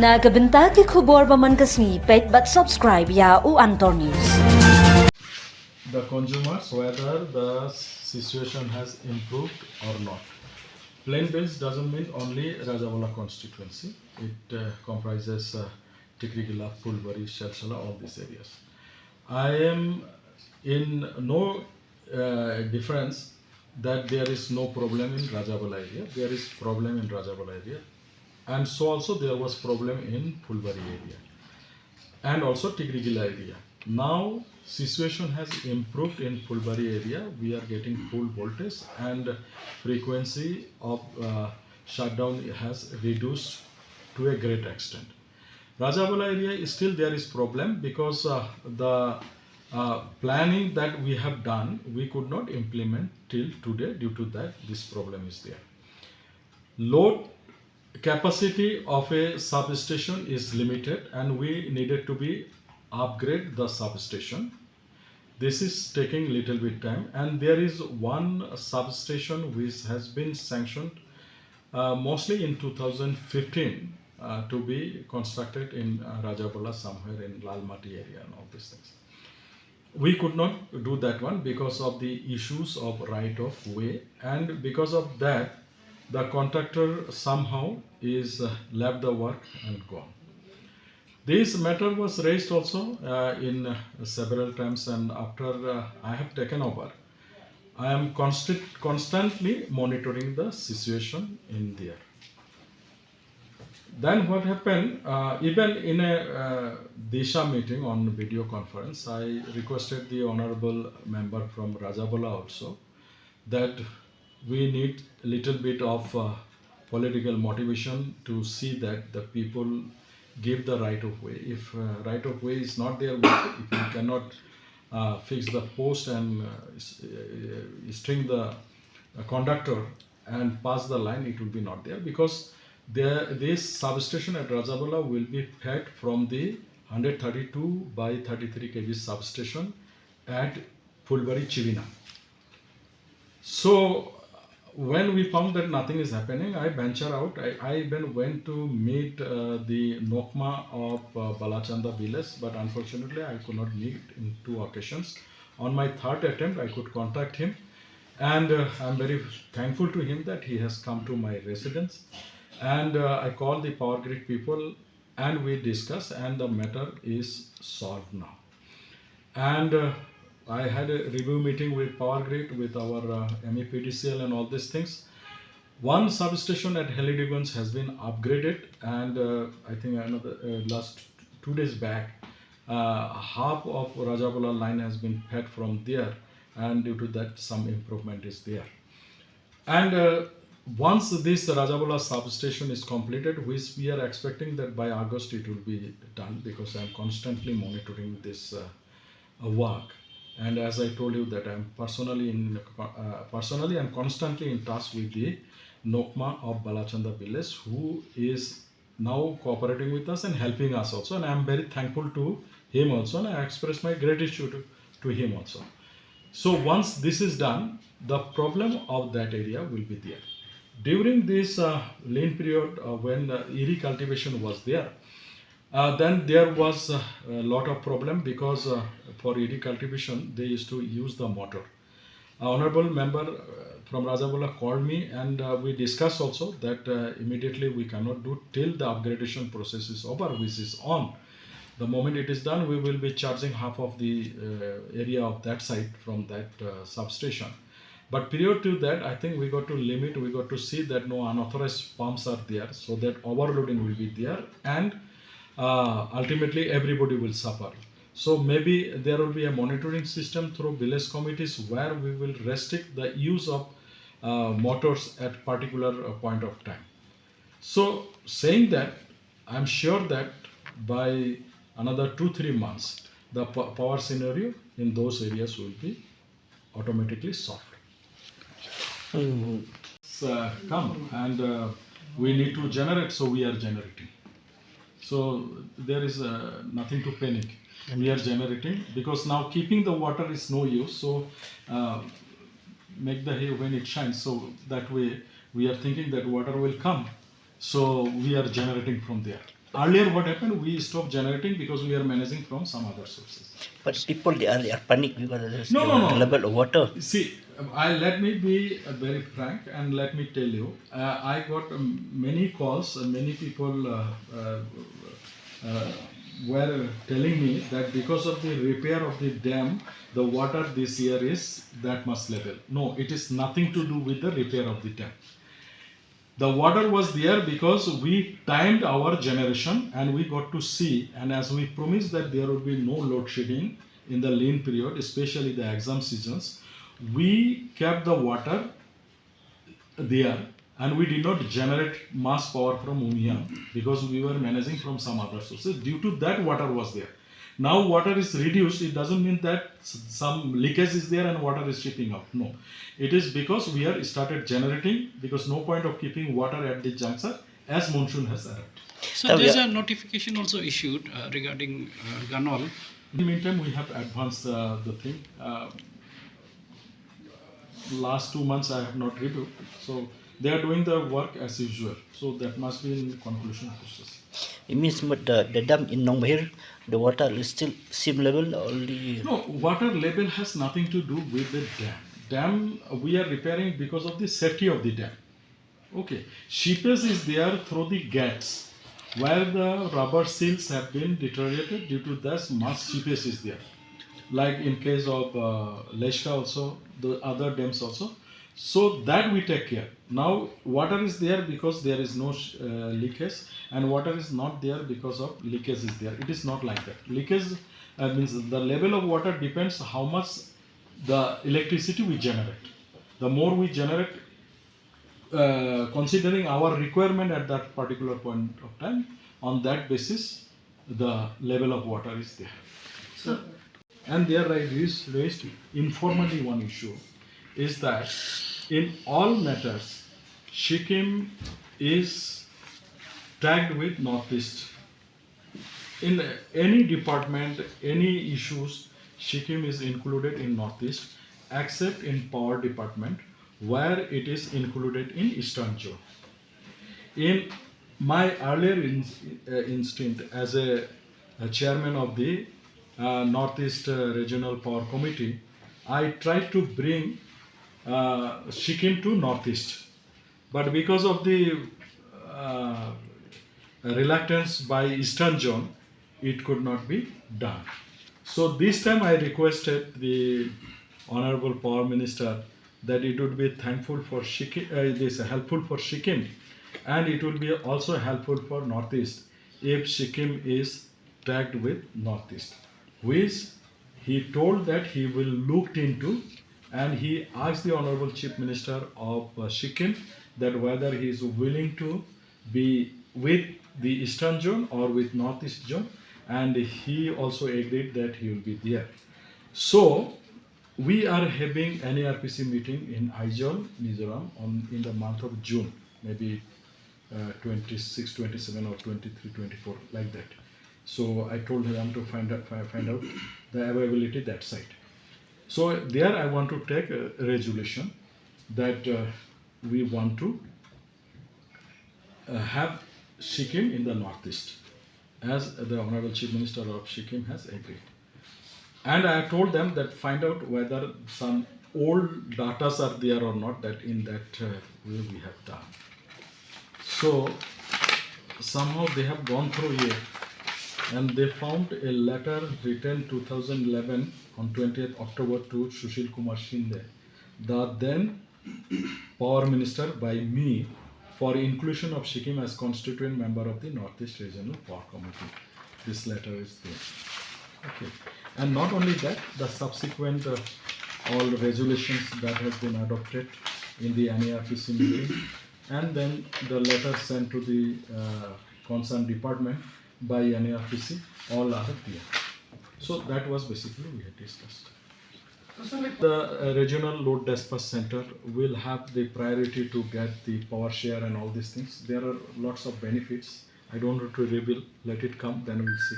Nagabenta ki khubor baman kasni pet but subscribe ya u Antor News. The consumers whether the situation has improved or not. Plain Bills doesn't mean only Rajawala constituency. It comprises Tikrigila, Pulbari, Shalshala, all these areas. I am in no difference that there is no problem in Rajawala area. There is problem in Rajawala area, and so also there was problem in Pulbari area and also Tigrigila area. Now situation has improved in Pulbari area. We are getting full voltage and frequency of shutdown has reduced to a great extent. Rajawala area still there is problem because the planning that we have done we could not implement till today. Due to that this problem is there. Load capacity of a substation is limited and we needed to be upgrade the substation. This is taking little bit time, and there is one substation which has been sanctioned mostly in 2015 to be constructed in Rajabala somewhere in Lalmati area and all these things. We could not do that one because of the issues of right of way, and because of that the contractor somehow is left the work and gone. This matter was raised also in several times, and after I have taken over, I am constantly monitoring the situation in there. Then what happened, even in a Disha meeting on video conference, I requested the honorable member from Rajabala also that we need a little bit of political motivation to see that the people give the right of way. If right of way is not there, if we cannot fix the post and string the conductor and pass the line, it will be not there, because this substation at Rajabala will be fed from the 132 by 33 kV substation at Fulbari Chivina. So when we found that nothing is happening, I venture out. I even went to meet the Nokma of Balachanda village, but unfortunately I could not meet in 2 occasions. On my 3rd attempt, I could contact him, and I'm very thankful to him that he has come to my residence. And I called the power grid people, and we discussed, and the matter is solved now. And I had a review meeting with Power Grid, with our MEPDCL and all these things. One substation at Helidigans has been upgraded, and I think another last 2 days back, half of Rajabala line has been fed from there, and due to that some improvement is there. And once this Rajabala substation is completed, which we are expecting that by August it will be done, because I am constantly monitoring this work. And as I told you that I am personally and constantly in touch with the Nokma of Balachanda village, who is now cooperating with us and helping us also, and I am very thankful to him also, and I express my gratitude to him also. So once this is done, the problem of that area will be there. During this lean period when Eri cultivation was there, then there was a lot of problem, because for Eri cultivation they used to use the motor. Honorable member from Rajabala called me, and we discussed also that immediately we cannot do till the upgradation process is over, which is on. The moment it is done, we will be charging half of the area of that site from that substation. But prior to that, I think we got to limit, we got to see that no unauthorized pumps are there, so that overloading will be there, and ultimately everybody will suffer. So maybe there will be a monitoring system through village committees where we will restrict the use of motors at particular point of time. So saying that, I'm sure that by another 2-3 months, the power scenario in those areas will be automatically solved. Come and we need to generate, so we are generating. So there is nothing to panic. We are generating, because now keeping the water is no use. So make the hay when it shines. So that way we are thinking that water will come. So we are generating from there. Earlier, what happened? We stopped generating because we are managing from some other sources. But people they are panic because there's No, the, no, no. the level of water. See, let me be very frank and let me tell you. I got many calls. Many people uh, were telling me that because of the repair of the dam, the water this year is that much level. No, it is nothing to do with the repair of the dam. The water was there because we timed our generation and we got to see, and as we promised that there would be no load shedding in the lean period, especially the exam seasons, we kept the water there and we did not generate mass power from Umiam because we were managing from some other sources. Due to that, water was there. Now water is reduced. It doesn't mean that some leakage is there and water is shipping out. No, it is because we are started generating, because no point of keeping water at the juncture as monsoon has arrived. So there's a notification also issued regarding Ganol. In the meantime, we have advanced the thing. Last 2 months I have not reviewed, so they are doing the work as usual. So that must be in conclusion process. It means but the dam in Nongbahir, the water is still same level only. No, water level has nothing to do with the dam. Dam we are repairing because of the safety of the dam. Okay, seepage is there through the gates where the rubber seals have been deteriorated. Due to that, much seepage is there. Like in case of Leshka also, the other dams also. So that we take care. Now water is there because there is no leakage, and water is not there because of leakage is there. It is not like that. Leakage means the level of water depends how much the electricity we generate. The more we generate, considering our requirement at that particular point of time, on that basis, the level of water is there. So, and there I raised informally one issue is that in all matters, Sikkim is tagged with Northeast. In any department, any issues, Sikkim is included in Northeast, except in Power Department, where it is included in Eastern Zone. In my earlier instinct as a chairman of the Northeast Regional Power Committee, I tried to bring Sikkim to Northeast, but because of the reluctance by Eastern Zone, it could not be done. So this time I requested the Honorable Power Minister that it would be thankful for Sikkim, this helpful for Sikkim, and it will be also helpful for Northeast if Sikkim is tagged with Northeast, which he told that he will look into, and he asked the Honorable Chief Minister of Sikkim that whether he is willing to be with the Eastern Zone or with Northeast Zone, and he also agreed that he will be there. So we are having NARPC meeting in Aizawl, Mizoram in the month of June, maybe 26, 27 or 23, 24, like that. So I told him to find out the availability that site. So there I want to take a resolution that we want to have Sikkim in the Northeast, as the Honorable Chief Minister of Sikkim has agreed. And I told them that find out whether some old datas are there or not, that in that way we have done. So somehow they have gone through here and they found a letter written 2011 on 20th October to Sushil Kumar Shinde, the then Power Minister, by me for inclusion of Sikkim as constituent member of the Northeast Regional Power Committee. This letter is there. Okay. And not only that, the subsequent all resolutions that have been adopted in the NARPC meeting, and then the letter sent to the concerned department by NARPC, all are there. So that was basically we had discussed. The regional load dispatch center will have the priority to get the power share and all these things. There are lots of benefits. I don't want to reveal. Let it come, then we'll see.